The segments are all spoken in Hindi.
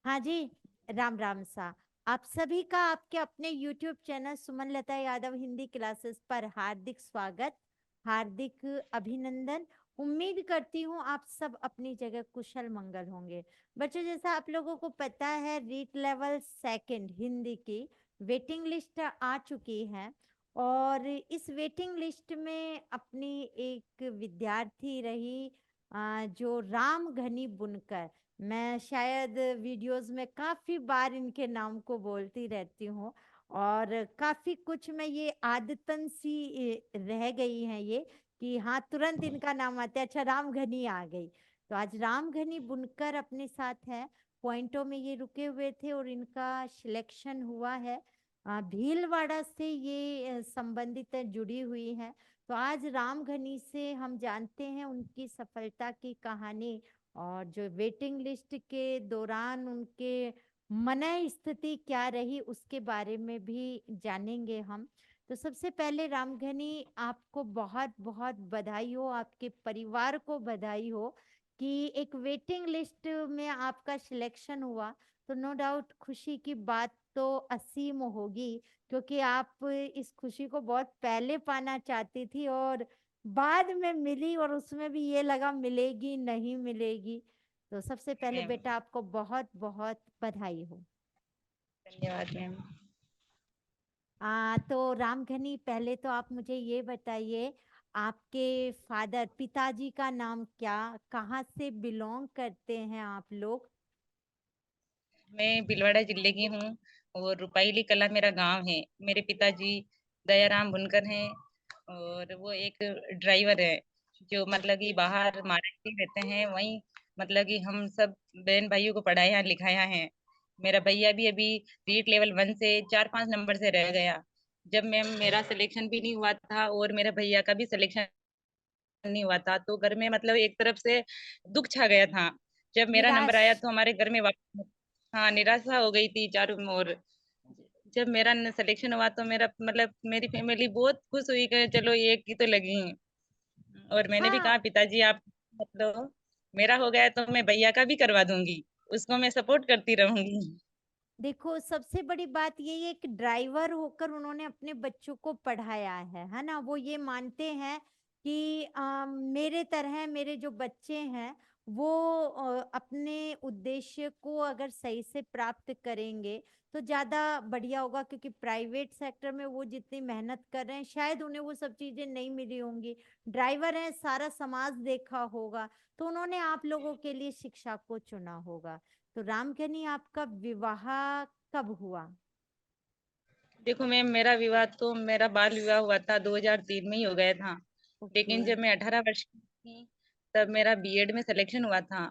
हाँ जी, राम राम सा। आप सभी का आपके अपने YouTube चैनल सुमन लता यादव हिंदी क्लासेस पर हार्दिक स्वागत, हार्दिक अभिनंदन। उम्मीद करती हूँ आप सब अपनी जगह कुशल मंगल होंगे। बच्चों, जैसा आप लोगों को पता है, रीट लेवल सेकंड हिंदी की वेटिंग लिस्ट आ चुकी है। और इस वेटिंग लिस्ट में अपनी एक विद्यार्थी रही, जो राम घनी बुनकर। मैं शायद वीडियोस में काफी बार इनके नाम को बोलती रहती हूँ, और काफी कुछ में ये आदतन सी रह गई है ये, कि हाँ तुरंत इनका नाम आता है। अच्छा, राम घनी आ गई। तो आज राम घनी बुनकर अपने साथ है। पॉइंटों में ये रुके हुए थे और इनका सिलेक्शन हुआ है। भीलवाड़ा से ये संबंधित जुड़ी हुई है। तो आज राम घनी से हम जानते हैं उनकी सफलता की कहानी, और जो वेटिंग लिस्ट के दौरान उनके मनः स्थिति क्या रही उसके बारे में भी जानेंगे हम। तो सबसे पहले रामघनी, आपको बहुत बहुत बधाई हो, आपके परिवार को बधाई हो कि एक वेटिंग लिस्ट में आपका सिलेक्शन हुआ। तो नो डाउट खुशी की बात तो असीम होगी, क्योंकि आप इस खुशी को बहुत पहले पाना चाहती थी और बाद में मिली, और उसमें भी ये लगा मिलेगी नहीं मिलेगी। तो सबसे पहले मैम। बेटा आपको बहुत बहुत बधाई हो। धन्यवाद मैम। तो रामघनी, पहले तो आप मुझे ये बताइए, आपके फादर पिताजी का नाम क्या, कहाँ से बिलोंग करते हैं आप लोग? मैं भीलवाड़ा जिले की हूँ और रुपाइली कला मेरा गांव है। मेरे पिताजी दयाराम बुनकर हैं और वो एक ड्राइवर है जो मतलब कि बाहर महाराष्ट्र में रहते हैं। वहीं मतलब कि हम सब बहन भाइयों को पढ़ाया लिखाया है। मेरा भैया भी अभी रीट लेवल 1 से 4-5 नंबर से रह गया। जब मैम मेरा सिलेक्शन भी नहीं हुआ था और मेरे भैया का भी सिलेक्शन नहीं हुआ था, तो घर में मतलब एक तरफ से दुख छा गया था। जब मेरा नंबर निराश। आया तो हमारे घर में हाँ, निराशा हो गई थी चारों ओर। जब मेरा सिलेक्शन हुआ तो मेरा मतलब मेरी फैमिली बहुत खुश हुई कि चलो एक की तो लगी। और मैंने भी हाँ, कहा पिताजी आप मतलब मेरा हो गया तो मैं भैया का भी करवा दूंगी, उसको मैं सपोर्ट करती रहूंगी। देखो सबसे बड़ी बात ये है कि ड्राइवर होकर उन्होंने अपने बच्चों को पढ़ाया है ना। वो ये मानते हैं कि मेरे तरह मेरे जो बच्चे हैं वो अपने उद्देश्य को अगर सही से प्राप्त करेंगे तो ज्यादा बढ़िया होगा, क्योंकि प्राइवेट सेक्टर में वो जितनी मेहनत कर रहे हैं शायद उन्हें वो सब चीजें नहीं मिली होंगी। ड्राइवर हैं, सारा समाज देखा होगा, तो उन्होंने आप लोगों के लिए शिक्षा को चुना होगा। तो रामकनी, आपका विवाह कब हुआ? देखो मैम, मेरा विवाह तो मेरा बाल विवाह हुआ था 2003 में ही हो गया था। ओके। लेकिन जब मैं 18 वर्ष की थी तब मेरा बीएड में सिलेक्शन हुआ था।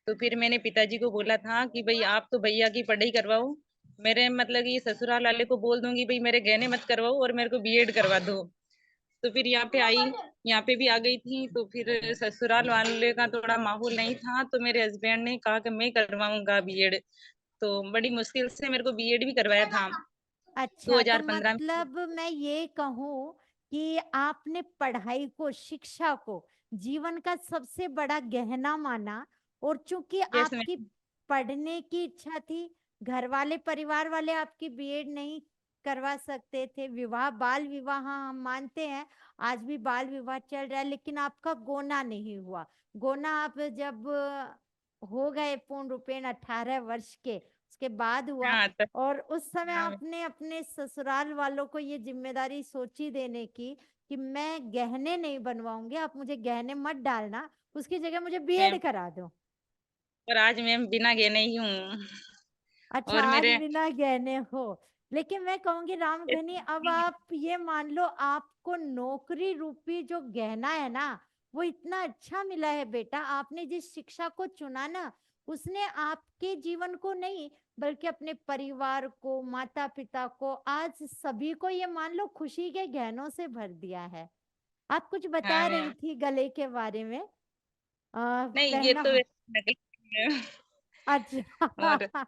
तो फिर मैंने पिताजी को बोला था कि भाई आप तो भैया की पढ़ाई करवाओ, मेरे मतलब कि ससुराल वाले को बोल दूंगी भाई मेरे गहने मत करवाओ और मेरे को बीएड करवा दो। तो फिर यहाँ पे आई, यहाँ पे भी आ गई थी। तो फिर ससुराल वाले का थोड़ा माहौल नहीं था तो मेरे हस्बैंड ने कहा कि मैं करवाऊंगा बीएड। तो बड़ी मुश्किल से मेरे को बीएड भी करवाया था अच्छा, तो 2015 में। मतलब मैं ये कहूँ कि आपने पढ़ाई को, शिक्षा को जीवन का सबसे बड़ा गहना माना, और चूंकि यस आपकी मैम। पढ़ने की इच्छा थी, घर वाले, परिवार वाले आपकी बीएड नहीं करवा सकते थे। विवाह, बाल विवाह, हाँ, हम मानते हैं आज भी बाल विवाह चल रहा है, लेकिन आपका गोना नहीं हुआ। गोना आप जब हो गए पूर्ण रूपेण 18 वर्ष के, उसके बाद हुआ। हाँ तब। और उस समय हाँ आपने अपने ससुराल वालों को ये जिम्मेदारी सोची देने की कि मैं गहने नहीं बनवाऊंगी, आप मुझे गहने मत डालना, उसकी जगह मुझे मैम, बीएड करा दो। और आज मैम बिना गए नहीं हूँ। अच्छा, और आज मेरे बिना गहने हो। लेकिन मैं कहूंगी रामधनी, अब आप ये मान लो आपको नौकरी रूपी जो गहना है ना, वो इतना अच्छा मिला है बेटा। आपने जिस शिक्षा को चुना ना, उसने आपके जीवन को नहीं बल्कि अपने परिवार को, माता पिता को, आज सभी को ये मान लो खुशी के गहनों से भर दिया है। आप कुछ हाँ बता रही मैम। थी गले के बारे में, नहीं ये पहना। तो वैसे नकली है। और अच्छा।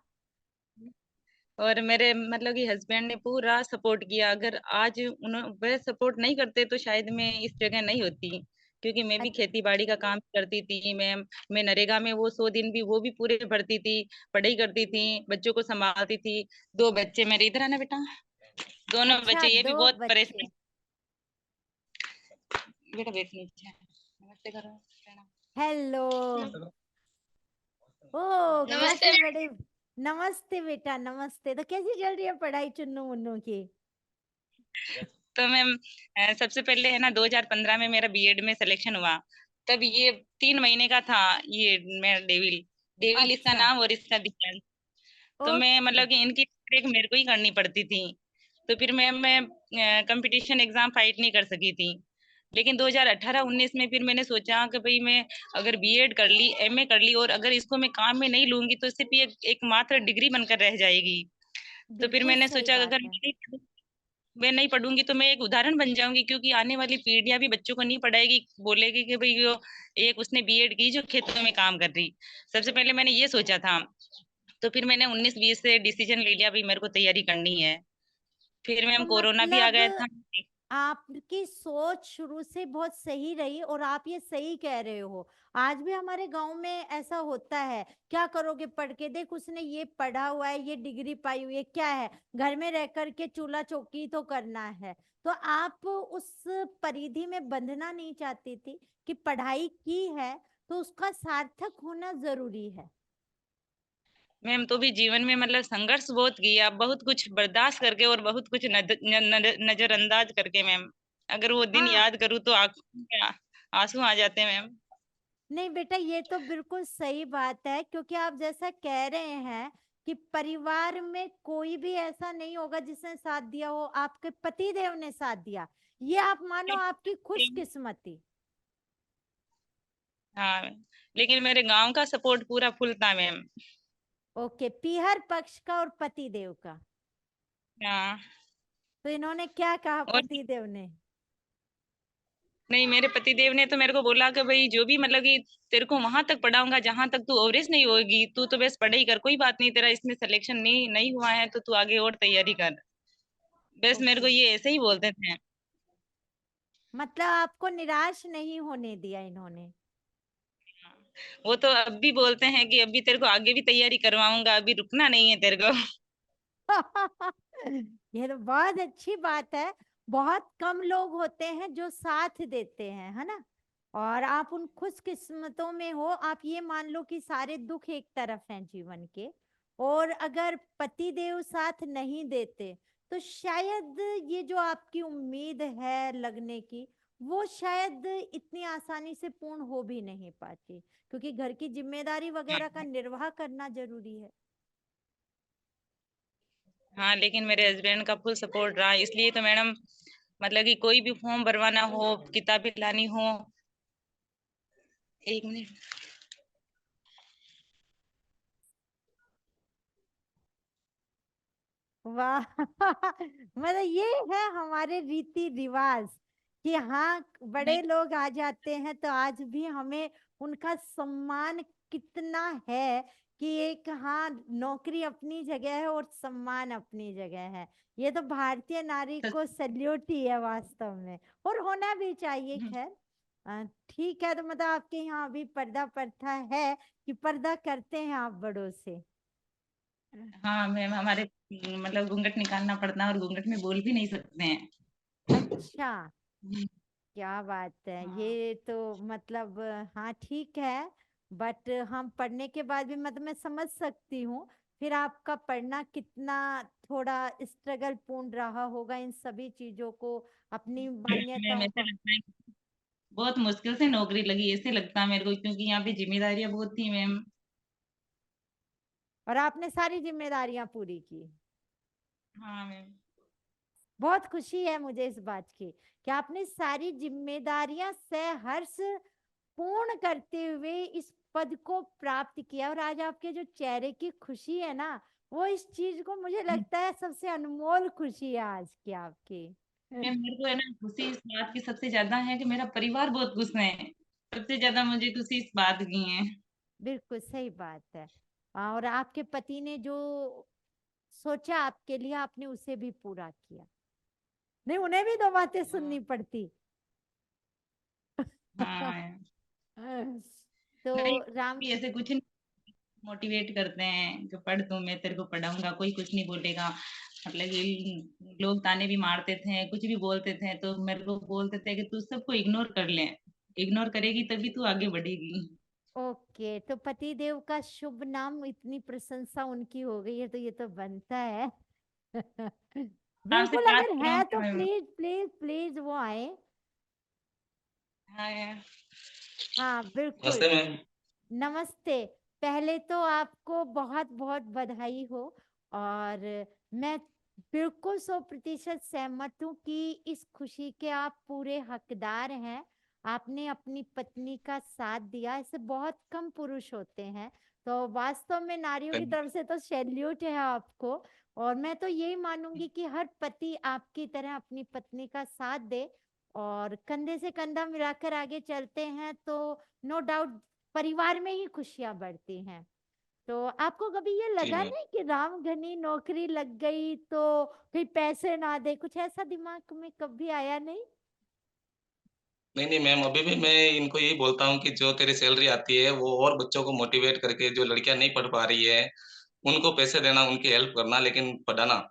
और मेरे मतलब कि हस्बैंड ने पूरा सपोर्ट किया। अगर आज उन्होंने वह सपोर्ट नहीं करते तो शायद मैं इस जगह नहीं होती। क्योंकि मैं भी अच- खेती बाड़ी का काम करती थी मैम। मैं नरेगा में वो 100 दिन भी वो भी पूरे भरती थी, पढ़ाई करती थी, बच्चों को संभालती थी। 2 बच्चे मेरे, इधर आना बेटा, दोनों अच्छा, बच्चे, ये भी दो बहुत बच्चे। परेशान। बेटा बैठ नीचे, नमस्ते करो, प्रणाम। हेलो। ओ, नमस्ते। कैसे बड़े। नमस्ते बेटा, नमस्ते। तो कैसी चल रही है पढ़ाई चुन्नू मुन्नू की? तो मैम सबसे पहले है ना 2015 में मेरा बीएड में सिलेक्शन हुआ। तब ये 3 महीने का था। ये मेरा डेविल, डेविल इसका अच्छा। नाम और इसका दिक्कत। तो मैं ओके। मतलब कि इनकी देख मेरे को ही करनी पड़ती थी। तो फिर मैं कंपटीशन एग्जाम फाइट नहीं कर सकी थी। लेकिन 2018-19 में फिर मैंने सोचा कि भाई मैं अगर बीएड कर ली, एमए कर ली, और अगर इसको मैं काम में नहीं लूंगी तो सिर्फ ये एक मात्र डिग्री बनकर रह जाएगी। तो फिर बिल्कुल मैंने सही सोचा कि बात अगर है। मैं नहीं पढ़ूंगी तो मैं एक उदाहरण बन जाऊंगी, क्योंकि आने वाली पीढ़ियां भी बच्चों को नहीं पढ़ाएगी, बोलेगी कि भाई वो एक उसने बीएड की जो खेतों में काम कर रही। सबसे पहले मैंने ये सोचा था। तो फिर मैंने 19-20 से डिसीजन ले लिया भी मेरे को तैयारी करनी है। फिर तो मैम कोरोना भी आ मतलब गया था। आपकी सोच शुरू से बहुत सही रही और आप ये सही कह रहे हो। आज भी हमारे गांव में ऐसा होता है, क्या करोगे पढ़ के, देख उसने ये पढ़ा हुआ है, ये डिग्री पाई हुई है, क्या है, घर में रह करके चूल्हा चौकी तो करना है। तो आप उस परिधि में बंधना नहीं चाहती थी कि पढ़ाई की है तो उसका सार्थक होना जरूरी है। मैम तो भी जीवन में मतलब संघर्ष बहुत किया, बहुत कुछ बर्दाश्त करके और बहुत कुछ नजरअंदाज करके मैम। अगर वो दिन हाँ। याद करूँ तो आंखों में आंसू आ जाते हैं मैम। नहीं बेटा, ये तो बिल्कुल सही बात है, क्योंकि आप जैसा कह रहे हैं कि परिवार में कोई भी ऐसा नहीं होगा जिसने साथ दिया हो, आपके पति देव ने साथ दिया। ये आप मानो आपकी खुशकिस्मती। हाँ मैम। लेकिन मेरे गांव का सपोर्ट पूरा फुल था मैम। ओके, पीहर पक्ष का और पति देव का। हाँ। तो इन्होंने क्या कहा और पति देव ने? नहीं, मेरे पतिदेव ने तो मेरे को बोला कि भाई जो भी मतलब कि तेरे को वहां तक पढ़ाऊंगा जहां तक तू एवरेज नहीं होगी, तू तो बस पढ़ाई कर, कोई बात नहीं, तेरा इसमें सिलेक्शन नहीं नहीं हुआ है तो तू आगे और तैयारी कर। बस मेरे ओके, को ये ऐसे ही बोलते थे। मतलब आपको निराश नहीं होने दिया इन्होंने। वो तो अब भी बोलते हैं कि अभी तेरे को आगे भी तैयारी करवाऊंगा, अभी रुकना नहीं है तेरे को। ये तो बहुत अच्छी बात है। बहुत कम लोग होते हैं जो साथ देते हैं, है ना। और आप उन खुशकिस्मतों में हो। आप ये मान लो कि सारे दुख एक तरफ हैं जीवन के, और अगर पति देव साथ नहीं देते तो शायद ये जो आपकी उम्मीद है लगने की, वो शायद इतनी आसानी से पूर्ण हो भी नहीं पाती, क्योंकि घर की जिम्मेदारी वगैरह का निर्वाह करना जरूरी है। हाँ, लेकिन मेरे हस्बैंड का फुल सपोर्ट रहा, इसलिए तो मैडम मतलब कि कोई भी फॉर्म भरवाना हो, किताबें लानी हो। 1 मिनट। वाह। मतलब ये है हमारे रीति रिवाज कि हाँ, नहीं। बड़े लोग आ जाते हैं तो आज भी हमें उनका सम्मान कितना है, कि एक हाँ, नौकरी अपनी जगह है और सम्मान अपनी जगह है। ये तो भारतीय नारी को सल्यूट ही है वास्तव में, और होना भी चाहिए। खैर ठीक है, तो मतलब आपके यहाँ अभी पर्दा प्रथा है कि पर्दा करते हैं आप बड़ों से? हाँ मैम, हमारे मतलब घूंघट निकालना पड़ता है और घूंघट में बोल भी नहीं सकते हैं। अच्छा, क्या बात है हाँ। ये तो। मतलब हाँ ठीक है, बट हम पढ़ने के बाद भी मतलब मैं समझ सकती हूँ फिर आपका पढ़ना कितना थोड़ा स्ट्रगल पूर्ण रहा होगा, इन सभी चीजों को, अपनी मैम मान्यताओं ऐसे को। लगता है बहुत मुश्किल से नौकरी लगी, ऐसे लगता है मेरे को, क्योंकि यहाँ पे जिम्मेदारियां बहुत थी मैम। और आपने सारी जिम्मेदारियां पूरी की। हाँ मैम। बहुत खुशी है मुझे इस बात की कि आपने सारी जिम्मेदारियां सहर्ष पूर्ण करते हुए इस पद को प्राप्त किया, और आज आपके जो चेहरे की खुशी है ना, वो इस चीज को मुझे लगता है सबसे अनमोल खुशी है आज की आपकी। मैम मेरे को है ना खुशी इस बात की सबसे ज्यादा है कि मेरा परिवार बहुत खुश है। सबसे ज्यादा मुझे खुशी इस बात की है। बिल्कुल सही बात है। और आपके पति ने जो सोचा आपके लिए, आपने उसे भी पूरा किया। नहीं, उन्हें भी दो बातें हाँ। सुननी पड़ती। हाँ, तो नहीं राम भी ऐसे कुछ नहीं मोटिवेट करते हैं कि पढ़ तू मैं तेरे को पढ़ाऊँगा, कोई कुछ नहीं बोलेगा। मतलब कि लोग ताने भी मारते थे, कुछ भी बोलते थे तो मेरे को बोलते थे कि तू सबको इग्नोर कर ले। इग्नोर करेगी तभी तू आगे बढ़ेगी। ओके, तो पतिदेव का शुभ नाम, इतनी प्रशंसा उनकी हो गई है तो ये तो बनता है। आपसे बिल्कुल, बात अगर है तो करूँ मैं प्लीज प्लीज प्लीज वो आए। हाँ, हाँ बिल्कुल। नमस्ते मैम। नमस्ते। पहले तो आपको बहुत बहुत बधाई हो। और मैं बिल्कुल 100% सहमत हूँ कि इस खुशी के आप पूरे हकदार हैं। आपने अपनी पत्नी का साथ दिया, ऐसे बहुत कम पुरुष होते हैं। तो वास्तव में नारियों की तरफ से तो सैल्यूट है आपको। और मैं तो यही मानूंगी कि हर पति आपकी तरह अपनी पत्नी का साथ दे और कंधे से कंधा मिलाकर आगे चलते हैं तो नो डाउट परिवार में ही खुशियां बढ़ती हैं। तो आपको कभी ये जी लगा मैम। नहीं कि रामधनी नौकरी लग गई तो फिर पैसे ना दे, कुछ ऐसा दिमाग में कभी आया नहीं? नहीं, नहीं मैम, अभी भी मैं इनको यही बोलता हूँ कि जो तेरी सैलरी आती है वो और बच्चों को मोटिवेट करके जो लड़कियाँ नहीं पढ़ पा रही है, उनको पैसे देना, उनकी हेल्प करना लेकिन पढ़ाना।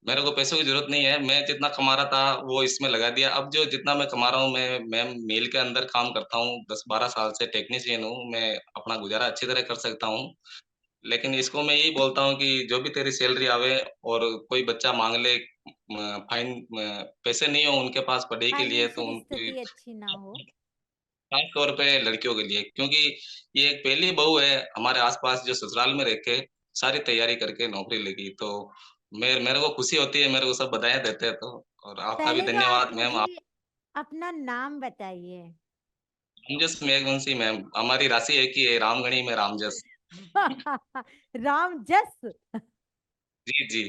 मेरे को पैसों की ज़रूरत नहीं है, मैं जितना कमा रहा था वो इसमें लगा दिया। अब जो जितना मैं कमा रहा हूँ मैं मैम मिल के अंदर काम करता हूँ, 10-12 साल से टेक्नीशियन हूँ, मैं अपना गुज़ारा अच्छी तरह कर सकता हूँ। लेकिन इसको मैं यही बोलता हूँ कि जो भी तेरी सैलरी आवे और कोई बच्चा माँग ले पैसे नहीं हो उनके पास पढ़ाई के लिए तो फाइनेंशियल उनकी स्थिति अच्छी ना हो। खास तौर पे लड़कियों के लिए क्योंकि ये एक पहली बहू है हमारे आस-पास जो ससुराल में रह के सारी तैयारी करके नौकरी लगी। तो मेरे को खुशी होती है, मेरे को सब बधाइयाँ देते हैं तो और आपका भी पहले तो आप धन्यवाद मैम। आप मुझे अपना नाम बताइए। रामजस मेघवंशी मैम, हमारी राशि एक ही है रामगढ़ी में रामजस। राम जस। जी, जी।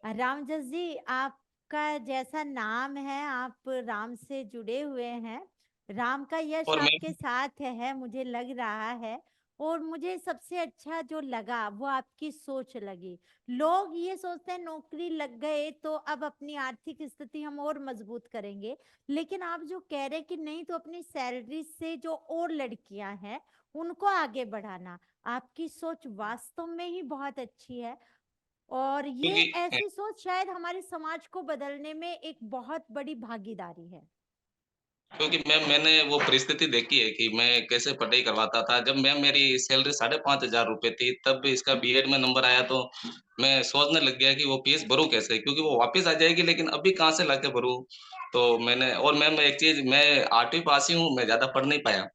रामजस जी, आपका जैसा नाम है, आप राम से जुड़े हुए हैं। राम का यश और मैं आपके साथ है मुझे लग रहा है। और मुझे सबसे अच्छा जो लगा वो आपकी सोच लगी। लोग ये सोचते हैं नौकरी लग गए तो अब अपनी आर्थिक स्थिति हम और मजबूत करेंगे। लेकिन आप जो कह रहे हैं कि नहीं, तो अपनी सैलरी से जो और लड़कियां हैं उनको आगे बढ़ाना, आपकी सोच वास्तव में ही बहुत अच्छी है। और ये क्योंकि ऐसी सोच शायद हमारे समाज को बदलने में एक बहुत बड़ी भागीदारी है। क्योंकि मैम मैंने वो परिस्थिति देखी है कि मैं कैसे पढ़ाई करवाता था। जब मैम मेरी सैलरी 5,500 रुपए थी, तब इसका बीएड में नंबर आया तो मैं सोचने लग गया कि वो फीस भरूँ कैसे? क्योंकि वो वापस आ जाएगी लेकिन अभी कहाँ से लाके भरूँ? तो मैंने और मैम एक चीज़ मैं 8वीं पास ही हूँ, मैं ज़्यादा पढ़ नहीं पाया।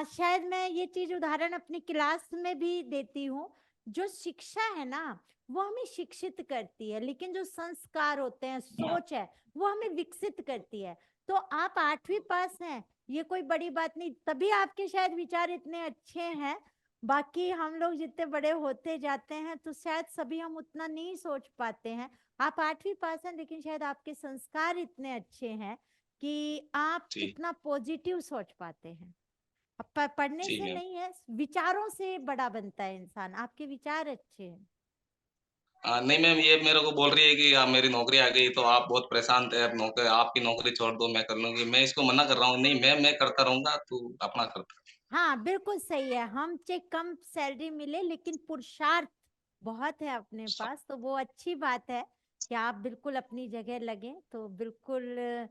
शायद मैं ये चीज उदाहरण अपनी क्लास में भी देती हूँ। जो शिक्षा है ना, वो हमें शिक्षित करती है, लेकिन जो संस्कार होते हैं, सोच है, वो हमें विकसित करती है। तो आप 8वीं पास हैं, ये कोई बड़ी बात नहीं, तभी आपके शायद विचार इतने अच्छे हैं। बाकी हम लोग जितने बड़े होते जाते हैं तो शायद सभी हम उतना नहीं सोच पाते हैं। आप 8वीं पास हैं, लेकिन शायद आपके संस्कार इतने अच्छे हैं कि आप जी, इतना पॉजिटिव सोच पाते हैं। अब पढ़ने जी से मैम। नहीं है, विचारों से बड़ा बनता है इंसान। आपके विचार अच्छे हैं। नहीं मैम ये मेरे को बोल रही है कि मेरी नौकरी आ गई तो आप बहुत परेशान थे, अब नौकरी आपकी नौकरी छोड़ दो मैं कर लूँगी। मैं इसको मना कर रहा हूँ, नहीं मैम मैं करता रहूँगा, तू अपना कर। हाँ बिल्कुल सही है, हम चाहे कम सैलरी मिले लेकिन पुरुषार्थ बहुत है अपने पास, तो वो अच्छी बात है कि आप बिल्कुल अपनी जगह लगे। तो बिल्कुल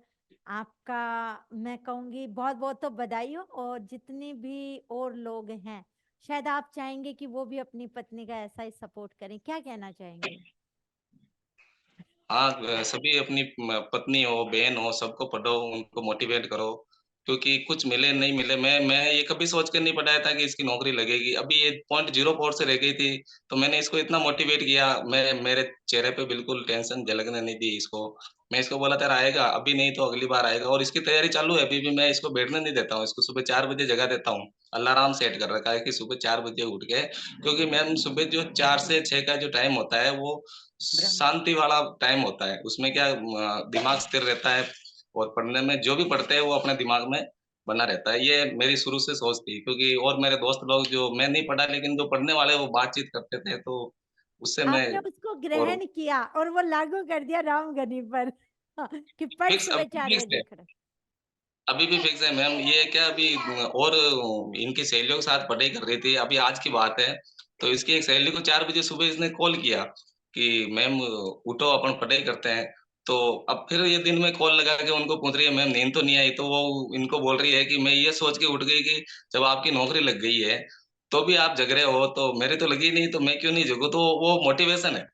आपका मैं कहूंगी बहुत बहुत तो बधाई हो। और जितने भी और लोग हैं, शायद आप चाहेंगे कि वो भी अपनी पत्नी का ऐसा ही सपोर्ट करें, क्या कहना चाहेंगे? हाँ, सभी अपनी पत्नी हो, बहन हो, सबको पढ़ो, उनको मोटिवेट करो, क्योंकि कुछ मिले, नहीं मिले मैं ये कभी सोच के नहीं पढ़ाया था कि इसकी नौकरी लगेगी। अभी ये पॉइंट 04 से रह गई थी, तो मैंने इसको इतना मोटिवेट किया, मैं मेरे चेहरे पे बिल्कुल टेंशन झलकने नहीं दी इसको। मैं इसको बोला तेरा आएगा, अभी नहीं तो अगली बार आएगा और इसकी तैयारी चालू है, अभी भी मैं इसको बैठने नहीं देता हूँ, इसको सुबह 4 बजे जगा देता हूँ। अलार्म सेट कर रखा है कि सुबह 4 बजे उठ के क्योंकि मैम सुबह जो 4 से 6 का जो टाइम होता है वो ब्रह्म। शांति वाला टाइम होता है, उसमें क्या दिमाग स्थिर रहता है और पढ़ने में जो भी पढ़ते हैं वो अपने दिमाग में बना रहता है। ये मेरी शुरू से सोच थी क्योंकि और मेरे दोस्त लोग जो मैं नहीं पढ़ा लेकिन जो पढ़ने वाले वो बातचीत करते थे तो उससे मैं आपने उसको और ग्रहण किया और वो लागू कर दिया रामगढ़ी पर। हाँ, कि पढ़ फिक्स अब सुबह 4 फिक्स बजे है। खड़ा। अभी भी फिक्स है मैम। ये क्या अभी और इनकी सहेलियों के साथ पढ़ाई कर रही थी, अभी आज की बात है। तो इसकी एक सहेली को 4 बजे सुबह इसने कॉल किया कि मैम उठो अपन पढ़ाई करते हैं। तो अब फिर ये दिन में कॉल लगा के उनको पूछ रही है मैम नींद तो नहीं आई, तो वो इनको बोल रही है कि मैं ये सोच के उठ गई कि जब आपकी नौकरी लग गई है तो भी आप जग रहे हो, तो मेरी तो लगी नहीं तो मैं क्यों नहीं जगूं। तो वो मोटिवेशन है।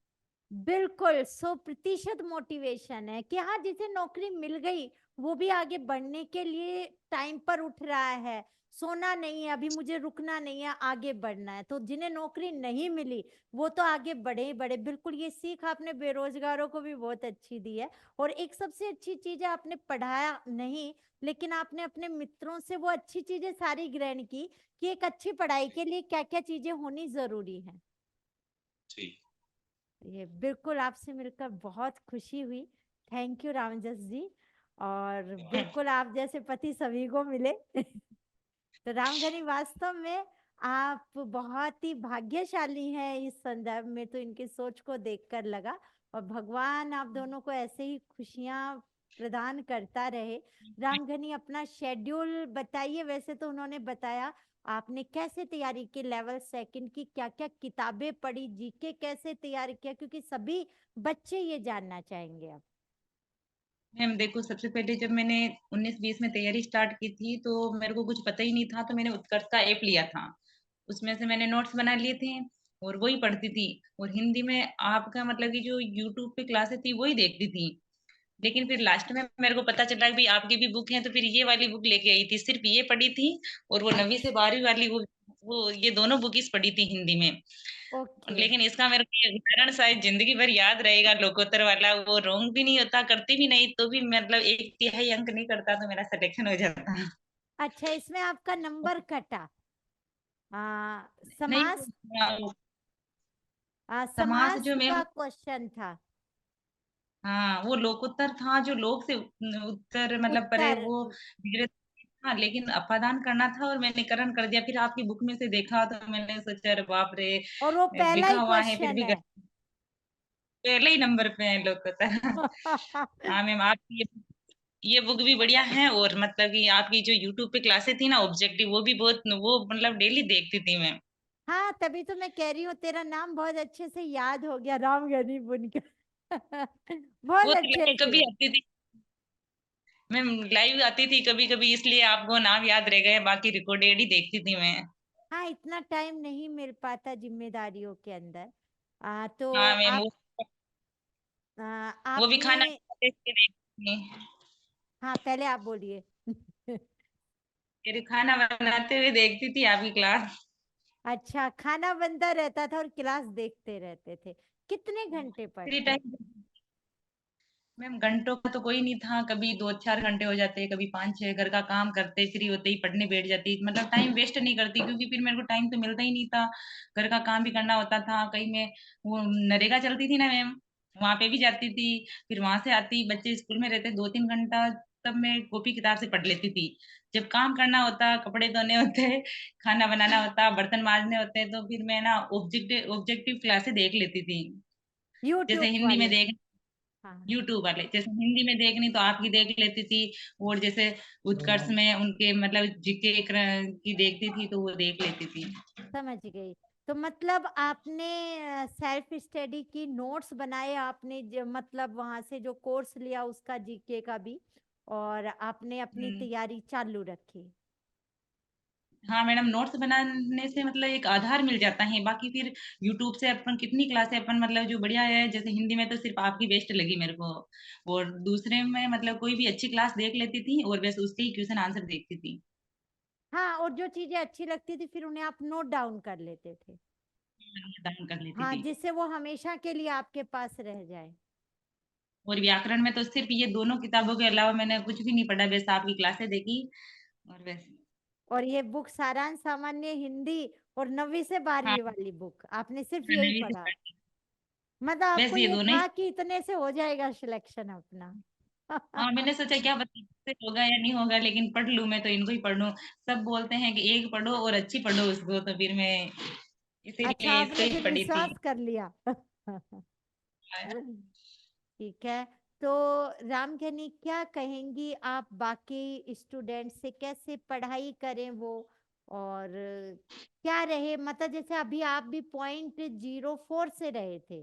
बिल्कुल 100% मोटिवेशन है कि हाँ, जिसे नौकरी मिल गई वो भी आगे बढ़ने के लिए टाइम पर उठ रहा है। सोना नहीं है, अभी मुझे रुकना नहीं है, आगे बढ़ना है। तो जिन्हें नौकरी नहीं मिली वो तो आगे बढ़े ही बढ़े। बिल्कुल, ये सीख आपने बेरोजगारों को भी बहुत अच्छी दी है। और एक सबसे अच्छी चीज है, आपने पढ़ाया नहीं लेकिन आपने अपने मित्रों से वो अच्छी चीजें सारी ग्रहण की कि एक अच्छी पढ़ाई के लिए क्या क्या चीजें होनी जरूरी है। जी। ये बिल्कुल आपसे मिलकर बहुत खुशी हुई। थैंक यू रामजस जी। और बिल्कुल आप जैसे पति सभी को मिले। तो रामगनी, वास्तव में आप बहुत ही भाग्यशाली हैं इस संदर्भ में, तो इनकी सोच को देखकर लगा। और भगवान आप दोनों को ऐसे ही खुशियां प्रदान करता रहे। रामगनी, अपना शेड्यूल बताइए। वैसे तो उन्होंने बताया आपने कैसे तैयारी की, लेवल सेकंड की क्या क्या किताबें पढ़ी, जीके कैसे तैयार किया, क्योंकि सभी बच्चे ये जानना चाहेंगे अब। मैम देखो, सबसे पहले जब मैंने 19-20 में तैयारी स्टार्ट की थी तो मेरे को कुछ पता ही नहीं था, तो मैंने उत्कर्ष का ऐप लिया था। उसमें से मैंने नोट्स बना लिए थे और वही पढ़ती थी। और हिंदी में आपका मतलब कि जो यूट्यूब पे क्लासेस थी वही देखती थी। लेकिन फिर लास्ट में मेरे को पता चला कि भाई आपकी भी बुक है, तो फिर ये वाली बुक लेके आई थी। सिर्फ ये पढ़ी थी और वो 9वीं से 12वीं वाली वो ये दोनों बुक्स पढ़ी थी हिंदी में। ओके। लेकिन इसका मेरे को ये उदाहरण शायद जिंदगी भर याद रहेगा। लोकोत्तर वाला वो रोंग भी नहीं होता, करती भी नहीं, तो भी मतलब 1/3 अंक नहीं करता तो मेरा सिलेक्शन हो जाता। अच्छा, इसमें आपका नंबर कटा। नहीं, समास समास समास जो मैम, का क्वेश्चन था। हाँ वो लोकोत्तर था जो लोक से उत्तर मतलब परे उत्तर वो धीरे था, लेकिन अपादान करना था और मैंने करण कर दिया। फिर आपकी बुक में से देखा तो मैंने सोचा अरे बाप रे, और वो पहला लिखा ही हुआ है फिर क्वेश्चन भी है। पहले ही नंबर पे है लोकोत्तर। हाँ मैम, आपकी ये बुक भी बढ़िया है। और मतलब कि आपकी जो यूट्यूब पे क्लासेस थी ना ऑब्जेक्टिव, वो भी बहुत, वो मतलब डेली देखती थी मैं। हाँ, तभी तो मैं कह रही हूँ, तेरा नाम बहुत अच्छे से याद हो गया, रामगनी बुनकर। बहुत वो तो अच्छे लाइव कभी से। आती थी मैम, लाइव आती थी कभी कभी, इसलिए आपको नाम याद रह गए, बाकी रिकॉर्डेड ही देखती थी मैं। हाँ, इतना टाइम नहीं मिल पाता जिम्मेदारियों के अंदर। तो हाँ मैम, आप आ, वो भी आपने खाना खाते थे देखती थी। हाँ, पहले आप बोलिए। फिर खाना बनाते हुए देखती थी आपकी क्लास। अच्छा, खाना बनता रहता था और क्लास देखते रहते थे। कितने घंटे फ्री पढ़ते? टाइम मैम, घंटों का तो कोई नहीं था। कभी 2-4 घंटे हो जाते, कभी 5-6। घर का काम करते फ्री होते ही पढ़ने बैठ जाती, मतलब टाइम वेस्ट नहीं करती, क्योंकि फिर मेरे को टाइम तो मिलता ही नहीं था। घर का काम भी करना होता था। कहीं मैं वो नरेगा चलती थी ना मैम, वहां पे भी जाती थी। फिर वहां से आती, बच्चे स्कूल में रहते 2-3 घंटा, तब मैं कॉपी किताब से पढ़ लेती थी। जब काम करना होता, कपड़े धोने होते, खाना बनाना होता, बर्तन मांजने होते, तो फिर मैं ना ऑब्जेक्टिव ऑब्जेक्टिव क्लासेस देख लेती थी। जैसे यूट्यूब हिंदी में वाले। देख, हाँ हाँ। यूट्यूब वाले जैसे हिंदी में देखनी तो आपकी देख लेती थी। और जैसे उत्कर्ष में उनके मतलब जीके की देखती थी तो वो देख लेती थी। समझ गई। तो मतलब आपने सेल्फ स्टडी की, नोट्स बनाए आपने, जो मतलब वहां से जो कोर्स लिया उसका, जीके का भी, और आपने अपनी हम्म, तैयारी चालू रखी। हाँ मैडम, नोट्स बनाने से मतलब एक आधार मिल जाता है। बाकी फिर यूट्यूब से अपन कितनी क्लासें अपन मतलब जो बढ़िया है, जैसे हिंदी में तो सिर्फ आपकी बेस्ट लगी मेरे को। और दूसरे में मतलब कोई भी अच्छी क्लास देख लेती थी और बस उसके ही क्वेश्चन आंसर देखती थी। हाँ, और जो चीजें अच्छी लगती थी फिर उन्हें आप नोट डाउन कर लेते थे। डाउन कर लेती हाँ, थी। जिससे वो हमेशा के लिए आपके पास रह जाए। और व्याकरण में तो सिर्फ ये दोनों किताबों के अलावा मैंने कुछ भी नहीं पढ़ा, बस आपकी क्लासें देखी और बस। और ये बुक सारांश सामान्य हिंदी और 9वीं से हाँ, 12वीं वाली बुक, आपने सिर्फ यही नवीं से पढ़ा। पढ़ी। मतलब बस आपको ये ये दोनों ही। था कि इतने से हो जाएगा सिलेक्शन अपना। हाँ, मैंने सोचा क्या पता इससे होगा या नहीं होगा, लेकिन पढ़ लूं, मैं तो इनको ही पढ़ लूं। सब बोलते हैं कि एक पढ़ो और अच्छी पढ़ो उसको, तो फिर मैं अच्छा, इसीलिए इसको आपने ही फिर पढ़ी थी। विश्वास कर लिया। ठीक है। तो रामधनी क्या कहेंगी आप बाकी स्टूडेंट से, कैसे पढ़ाई करें वो, और क्या रहे, मतलब जैसे अभी आप भी 0.04 से रहे थे,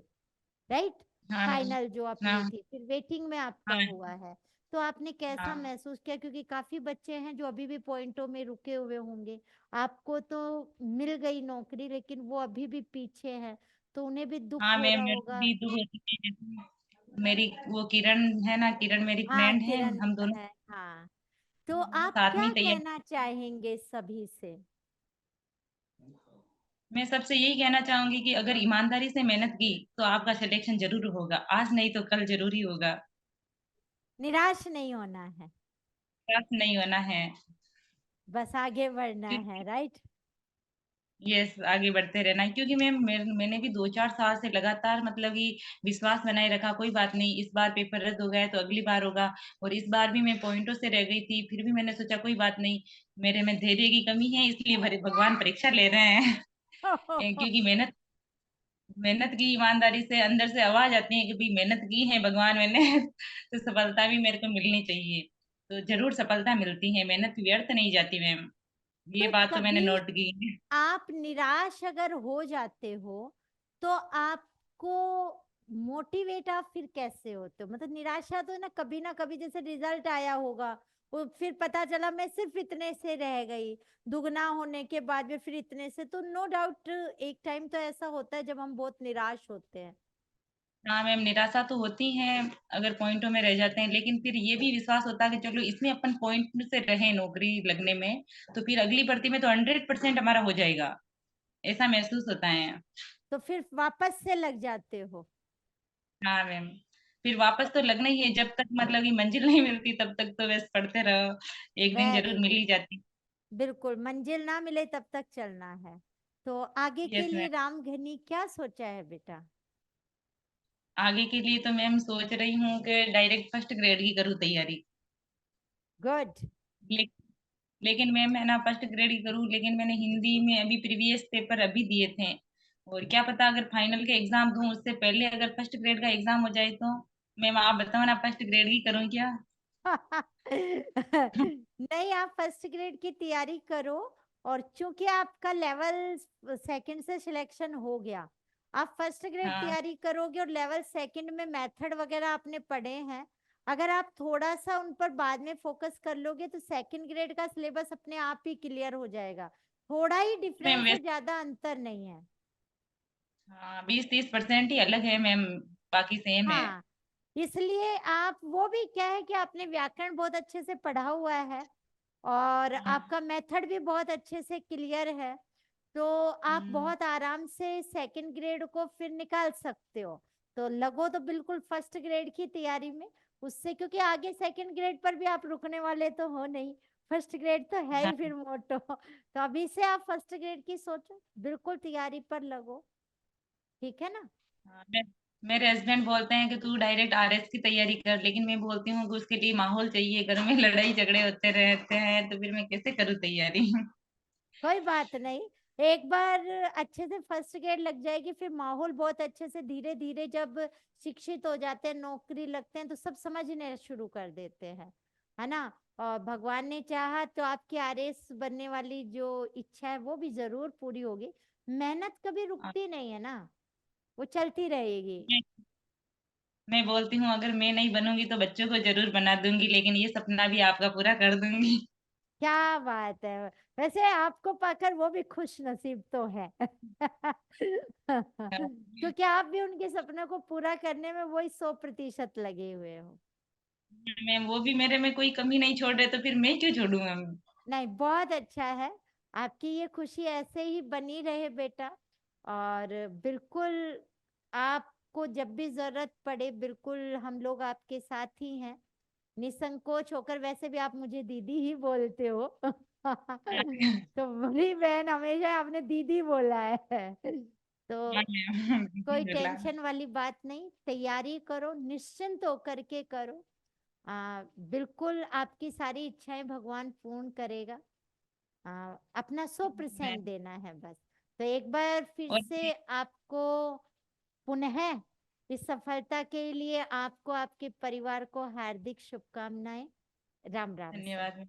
राइट? हाँ मैम। फाइनल जो अपनी हाँ थी, फिर वेटिंग में आपका हाँ हुआ है, तो आपने कैसा हाँ। महसूस किया? क्योंकि काफी बच्चे हैं जो अभी भी पॉइंटों में रुके हुए होंगे। आपको तो मिल गई नौकरी, लेकिन वो अभी भी पीछे हैं, तो उन्हें भी दुख हाँ हो मैम, रहा मेरे को होगा। भी दुख होती है। जैसे मेरी वो किरण है ना, किरण मेरी हाँ, फ्रेंड है, किरण हम दोनों है, हाँ। तो दोनों आप साथ में क्या ही तैयारी। कहना चाहेंगे सभी से? मैं सबसे यही कहना चाहूंगी कि अगर ईमानदारी से मेहनत की तो आपका सिलेक्शन जरूर होगा, आज नहीं तो कल जरूरी होगा। निराश नहीं होना है, निराश नहीं होना है। बस आगे बढ़ना है, राइट? यस, आगे बढ़ते रहना है, क्योंकि मैंने भी 2-4 साल से लगातार मतलब कि विश्वास बनाए रखा, कोई बात नहीं, इस बार पेपर रद्द हो गया है तो अगली बार होगा। और इस बार भी मैं पॉइंटों से रह गई थी, फिर भी मैंने सोचा कोई बात नहीं, मेरे में धैर्य की कमी है, इसलिए भगवान परीक्षा ले रहे हैं। क्योंकि मेहनत मेहनत की, ईमानदारी से अंदर से आवाज आती है कि भाई मेहनत की है भगवान मैंने, तो सफलता भी मेरे को मिलनी चाहिए। तो जरूर सफलता मिलती है, मेहनत व्यर्थ नहीं जाती मैम। ये तो बात तो मैंने कभी नोट की है। आप निराश अगर हो जाते हो, तो आपको मोटिवेट आप फिर कैसे होते हो? मतलब निराशा तो ना कभी जैसे रिजल्ट आया होगा, वो फिर पता चला मैं सिर्फ इतने से रह गई, दुगना होने के बाद में फिर इतने से, तो नो डाउट एक टाइम तो ऐसा होता है जब हम बहुत निराश होते हैं। हाँ मैम, निराशा तो होती है अगर पॉइंटों में रह जाते हैं, लेकिन फिर ये भी विश्वास होता है कि चलो इसमें अपन पॉइंट से रहे नौकरी लगने में, तो फिर अगली भर्ती में तो 100% हमारा हो जाएगा, ऐसा महसूस होता है। तो फिर वापस से लग जाते हो। हाँ मैम, फिर वापस तो लगना ही है, जब तक मतलब कि मंजिल नहीं मिलती तब तक तो बस पढ़ते रहो, एक दिन वेरी जरूर मिल गुड। ही जाती। बिल्कुल, मंजिल ना मिले तब तक चलना है। तो आगे के यस लिए मैम। रामधनी क्या सोचा है बेटा? आगे के लिए तो मैम सोच रही हूँ कि डायरेक्ट फर्स्ट ग्रेड की करूँ तैयारी। गुड। ले, लेकिन मैम मैं ना फर्स्ट ग्रेड की करूँ, लेकिन मैंने हिंदी में अभी प्रीवियस पेपर अभी दिए थे, और क्या पता अगर फाइनल के एग्जाम दूं उससे पहले अगर फर्स्ट ग्रेड का एग्जाम हो जाए तो। मैम आप बताओ ना, फर्स्ट ग्रेड की करूँ क्या? नहीं, आप फर्स्ट ग्रेड की तैयारी करो, और चूंकि आपका लेवल सेकंड से सिलेक्शन हो गया, आप फर्स्ट ग्रेड हाँ तैयारी करोगे, और लेवल सेकंड में मेथड वगैरह आपने पढ़े हैं, अगर आप थोड़ा सा उन पर बाद में फोकस कर लोगे तो सेकंड ग्रेड का सिलेबस अपने आप ही क्लियर हो जाएगा। थोड़ा ही मैम डिफरेंस है, वैसे, ज्यादा अंतर नहीं है। हाँ 20-30% ही अलग है मैम, बाकी सेम है। हाँ, इसलिए आप वो भी क्या है कि आपने व्याकरण बहुत अच्छे से पढ़ा हुआ है, और हाँ। आपका मेथड भी बहुत अच्छे से क्लियर है, तो आप हम्म, बहुत आराम से सेकंड ग्रेड को फिर निकाल सकते हो। तो लगो तो बिल्कुल फर्स्ट ग्रेड की तैयारी में, उससे क्योंकि आगे सेकंड ग्रेड पर भी आप रुकने वाले तो हो नहीं, फर्स्ट ग्रेड तो है ही हाँ फिर मोटो। तो अभी से आप फर्स्ट ग्रेड की सोचो, बिल्कुल तैयारी पर लगो, ठीक है ना? हाँ। मेरे हस्बैंड बोलते हैं कि तू डायरेक्ट आरएस की तैयारी कर, लेकिन मैं बोलती हूँ कि उसके लिए माहौल चाहिए, घर में लड़ाई झगड़े होते रहते हैं, तो फिर मैं कैसे करूँ तैयारी? कोई बात नहीं, एक बार अच्छे से फर्स्ट ग्रेड लग जाएगी, फिर माहौल बहुत अच्छे से धीरे धीरे जब शिक्षित हो जाते हैं, नौकरी लगते हैं, तो सब समझने शुरू कर देते हैं, है ना? और भगवान ने चाहा तो आपकी आरएस बनने वाली जो इच्छा है वो भी जरूर पूरी होगी। मेहनत कभी हाँ, रुकती नहीं है ना, वो चलती रहेगी। मैं मैं बोलती हूँ अगर मैं नहीं बनूंगी तो बच्चों को जरूर बना दूंगी, लेकिन ये सपना भी आपका पूरा कर दूंगी। क्या बात है! वैसे आपको पाकर वो भी खुश नसीब तो है। क्योंकि आप भी उनके सपनों को पूरा करने में वही 100% लगे हुए हो। मैं वो भी मेरे में कोई कमी नहीं छोड़ रहे, तो फिर मैं क्यों छोड़ूंगा? नहीं, बहुत अच्छा है, आपकी ये खुशी ऐसे ही बनी रहे बेटा। और बिल्कुल, आपको जब भी जरूरत पड़े, बिल्कुल हम लोग आपके साथ ही हैं, निसंकोच होकर। वैसे भी आप मुझे दीदी ही बोलते हो। तो बड़ी बहन हमेशा आपने दीदी बोला है। तो कोई टेंशन वाली बात नहीं, तैयारी करो, निश्चिंत होकर के करो। बिल्कुल आपकी सारी इच्छाएं भगवान पूर्ण करेगा। अपना 100% देना है बस। तो एक बार फिर और से आपको पुनः इस सफलता के लिए आपको, आपके परिवार को हार्दिक शुभकामनाएं। राम राम। धन्यवाद।